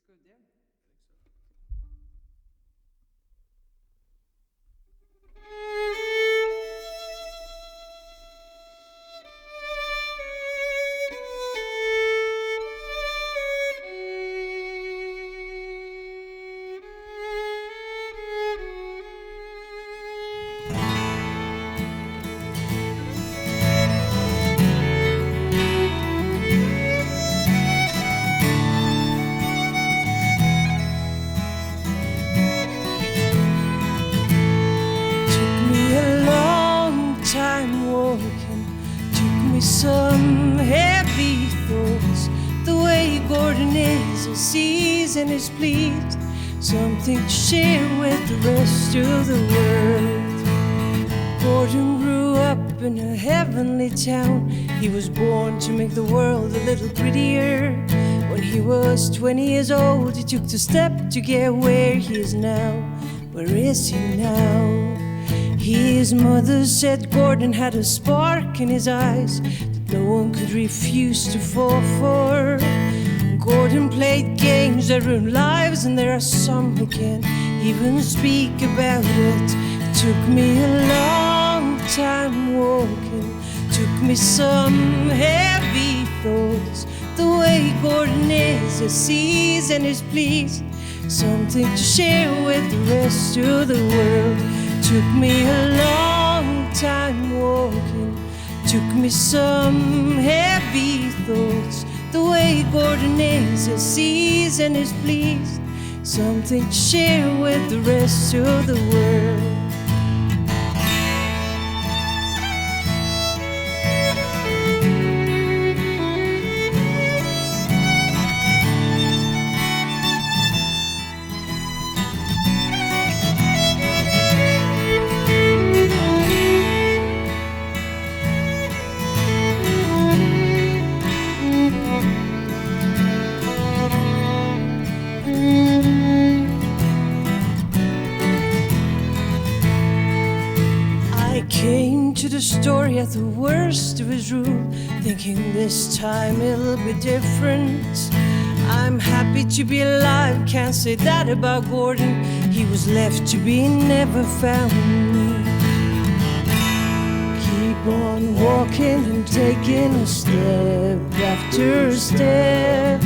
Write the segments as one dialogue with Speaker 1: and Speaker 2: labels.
Speaker 1: good, yeah.
Speaker 2: Some heavy thoughts, the way Gordon is, he sees and is pleased, something to share with the rest of the world. Gordon grew up in a heavenly town. He was born to make the world a little prettier. When he was 20 years old, he took the step to get where he is now. Where is he now? His mother said Gordon had a spark in his eyes that no one could refuse to fall for. Gordon played games that ruined lives, and there are some who can't even speak about it. It took me a long time walking, took me some heavy thoughts. The way Gordon is, he sees and is pleased, something to share with the rest of the world. Took me a long time walking, took me some heavy thoughts. The way Gordon is, he sees and is pleased, something to share with the rest of the world. The story at the worst of his rule, thinking this time it'll be different. I'm happy to be alive, can't say that about Gordon. He was left to be never found. Keep on walking and taking a step after a step,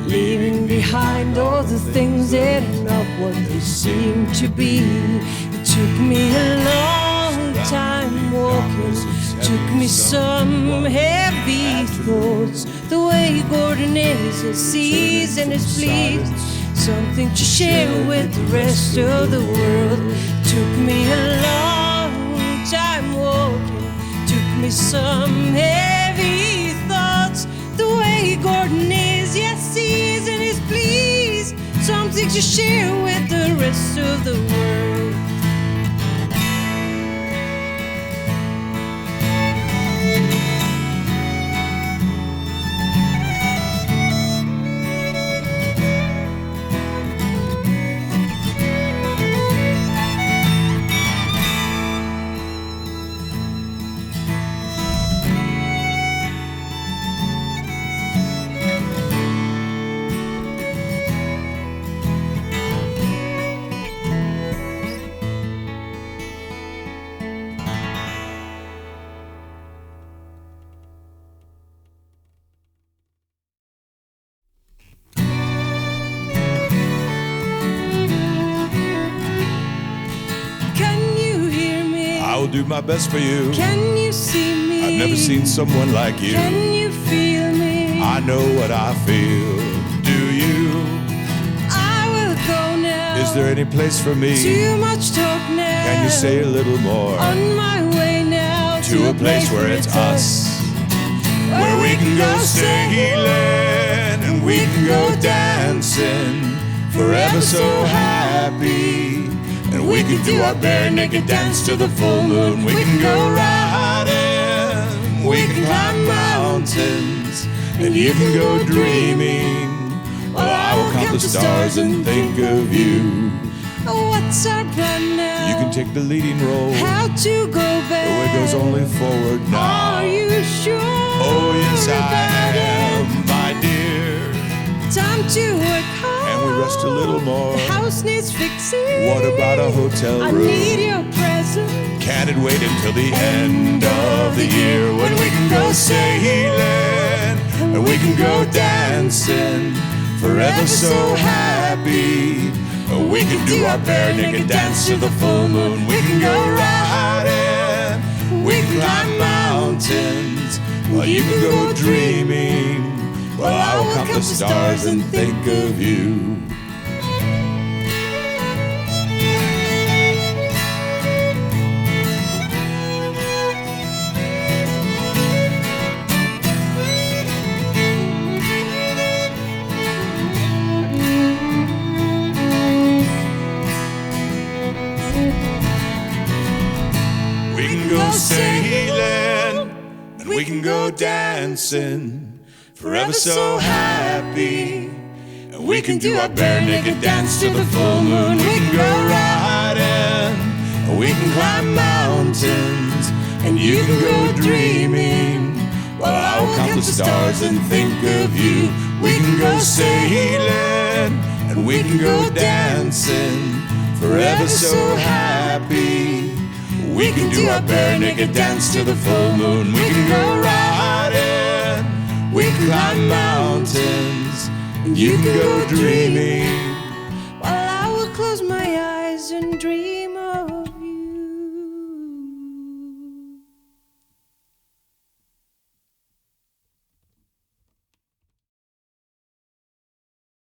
Speaker 2: leaving behind all the things that are not what they seem to be. It took me a long time walking, took me some heavy thoughts. The way Gordon is, he sees and is pleased, something to share with the rest of the world. Took me a long time walking, took me some heavy thoughts. The way Gordon is, yes, sees and is pleased, something to share with the rest of the world.
Speaker 3: I'll do my best for you.
Speaker 2: Can you see me?
Speaker 3: I've never seen someone like you.
Speaker 2: Can you feel me?
Speaker 3: I know what I feel. Do you?
Speaker 2: I will go now.
Speaker 3: Is there any place for me?
Speaker 2: Too much talk now.
Speaker 3: Can you say a little more?
Speaker 2: On my way now
Speaker 3: to a place where it's us, where we can go sailing and we can go dancing, forever so happy. And we can do our bare naked dance to the full moon. We can go riding, we can climb mountains, and you can go dreaming, while I will count the stars and think of you.
Speaker 2: What's our plan now?
Speaker 3: You can take the leading role.
Speaker 2: How to go back?
Speaker 3: The way goes only forward now.
Speaker 2: Are you sure?
Speaker 3: Oh yes I am, my dear.
Speaker 2: Time Won't you work hard?
Speaker 3: Can we rest a little more?
Speaker 2: The house needs fixing.
Speaker 3: What about a hotel room?
Speaker 2: I need your presence.
Speaker 3: Can it wait until the end of the year when we can go sailing and we can go dancing, forever so happy? We can do our bare naked dance to the full moon. We can go riding, we can climb mountains, while you can go dreaming, while I will count the stars and think of you. We can go sailing and we can go dancing, forever so happy. And we can do our bare naked dance to the full moon. We can go riding and we can climb mountains, and you can go dreaming, while I will count the stars and think of you. We can go sailing and we can go dancing, forever so happy. We can do our bare naked dance to the full moon. We can go riding, we can climb mountains, and you can go dreaming,
Speaker 2: while I will close my eyes and dream.